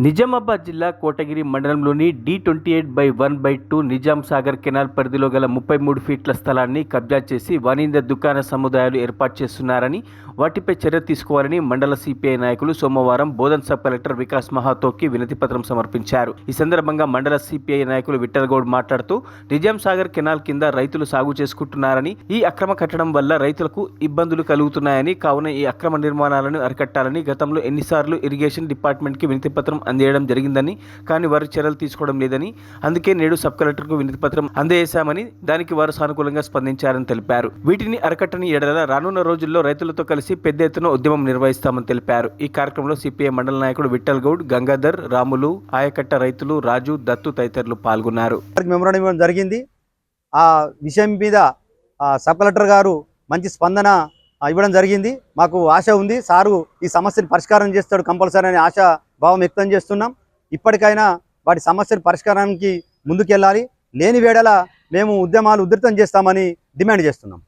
నిజామాబాద్ జిల్లా కోటగిరి మండలంలోని D28/1/2 Nizam Sagar canal పరిధిలో గల 33 ఫీట్ల స్థలాన్ని కబ్జా చేసి వాణిజ్య దుకాణ సముదాయాలు ఏర్పాటు చేస్తున్నారని, వాటిపై చర్య తీసుకోవాలని మండల సిపిఐ నాయకులు సోమవారం బోధన్ సబ్ కలెక్టర్ వికాస్ మహాతోకి వినతిపత్రం సమర్పించారు. ఈ సందర్భంగా మండల సిపిఐ నాయకులు విఠలగౌడ్ మాట్లాడుతూ, నిజాం సాగర్ కెనాల్ కింద రైతులు సాగు చేసుకుంటున్నారని, ఈ అక్రమ కట్టడం వల్ల రైతులకు ఇబ్బందులు కలుగుతున్నాయని, కావున ఈ అక్రమ నిర్మాణాలను అరికట్టాలని గతంలో ఎన్నిసార్లు ఇరిగేషన్ డిపార్ట్మెంట్కి వినతిపత్రం అందజేయడం జరిగిందని, కానీ వారు చర్యలు తీసుకోవడం లేదని, అందుకే నేడు సబ్ కలెక్టర్కు వినతిపత్రం అందజేశామని, దానికి వారు సానుకూలంగా స్పందించారని తెలిపారు. వీటిని అరికట్టని ఎడల రానున్న రోజుల్లో రైతులతో కలిసి పెద్ద ఎత్తున ఉద్యమం నిర్వహిస్తామని తెలిపారు. ఈ కార్యక్రమంలో సిపిఐ మండల నాయకుడు విఠల్ గౌడ్, గంగాధర్, రాములు, ఆయకట్ట రైతులు, రాజు, దత్తు తదితరులు పాల్గొన్నారు. మెమోరాండం ఇవ్వడం జరిగింది. ఆ విషయం మీద సబ్ కలెక్టర్ గారు మంచి స్పందన ఇవ్వడం జరిగింది. మాకు ఆశ ఉంది, సారు ఈ సమస్యను పరిష్కారం చేస్తాడు కంపల్సరీ అనే ఆశ భావం వ్యక్తం చేస్తున్నాం. ఇప్పటికైనా వాటి సమస్యల పరిష్కారానికి ముందుకెళ్ళాలి, లేని వేళల మేము ఉద్యమాలు ఉధృతం చేస్తామని డిమాండ్ చేస్తున్నాం.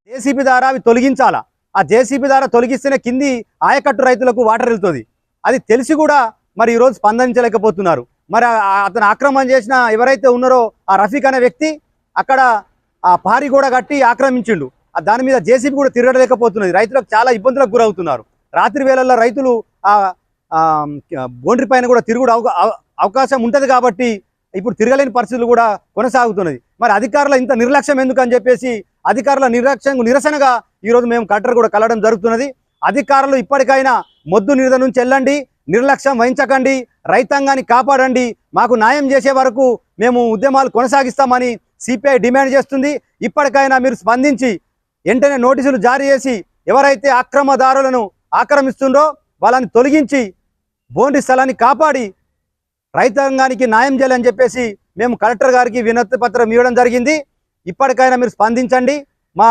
జేసీబీ ద్వారా అవి తొలగించాలా. ఆ జేసీబీ ద్వారా తొలగిస్తేనే కింది ఆయకట్టు రైతులకు వాటర్ వెళ్తుంది. అది తెలిసి కూడా మరి ఈరోజు స్పందించలేకపోతున్నారు. మరి అతను ఆక్రమణ చేసిన ఎవరైతే ఉన్నారో ఆ రఫీక్ అనే వ్యక్తి అక్కడ ఆ పారి కూడా కట్టి ఆక్రమించిండు. దాని మీద జేసీబీ కూడా తిరగలేకపోతున్నది. రైతులకు చాలా ఇబ్బందులకు గురవుతున్నారు. రాత్రి వేళల్లో రైతులు బౌండరీ పైన కూడా తిరుగుడు అవకాశం ఉంటుంది కాబట్టి ఇప్పుడు తిరగలేని పరిస్థితులు కూడా కొనసాగుతున్నది. మరి అధికారుల ఇంత నిర్లక్ష్యం ఎందుకు అని చెప్పేసి అధికారుల నిరసనగా ఈరోజు మేము కలెక్టర్ కూడా కలవడం జరుగుతున్నది. అధికారులు ఇప్పటికైనా మొద్దు నిరద నుంచి వెళ్ళండి, నిర్లక్ష్యం వహించకండి, రైతాంగాన్ని కాపాడండి, మాకు న్యాయం చేసే వరకు మేము ఉద్యమాలు కొనసాగిస్తామని సిపిఐ డిమాండ్ చేస్తుంది. ఇప్పటికైనా మీరు స్పందించి వెంటనే నోటీసులు జారీ చేసి ఎవరైతే అక్రమదారులను ఆక్రమిస్తుండో వాళ్ళని తొలగించి బౌండరీ స్థలాన్ని కాపాడి రైతాంగానికి న్యాయం చేయాలని చెప్పేసి మేము కలెక్టర్ గారికి వినతి పత్రం ఇవ్వడం జరిగింది. ఇప్పటికైనా మీరు స్పందించండి, మా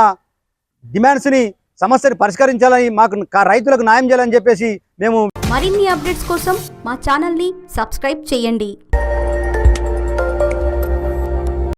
డిమాండ్స్ని సమస్యను పరిష్కరించాలని, మాకు రైతులకు న్యాయం చేయాలని చెప్పేసి మేము మరిన్ని అప్డేట్స్ కోసం మా ఛానల్ని సబ్స్క్రైబ్ చేయండి.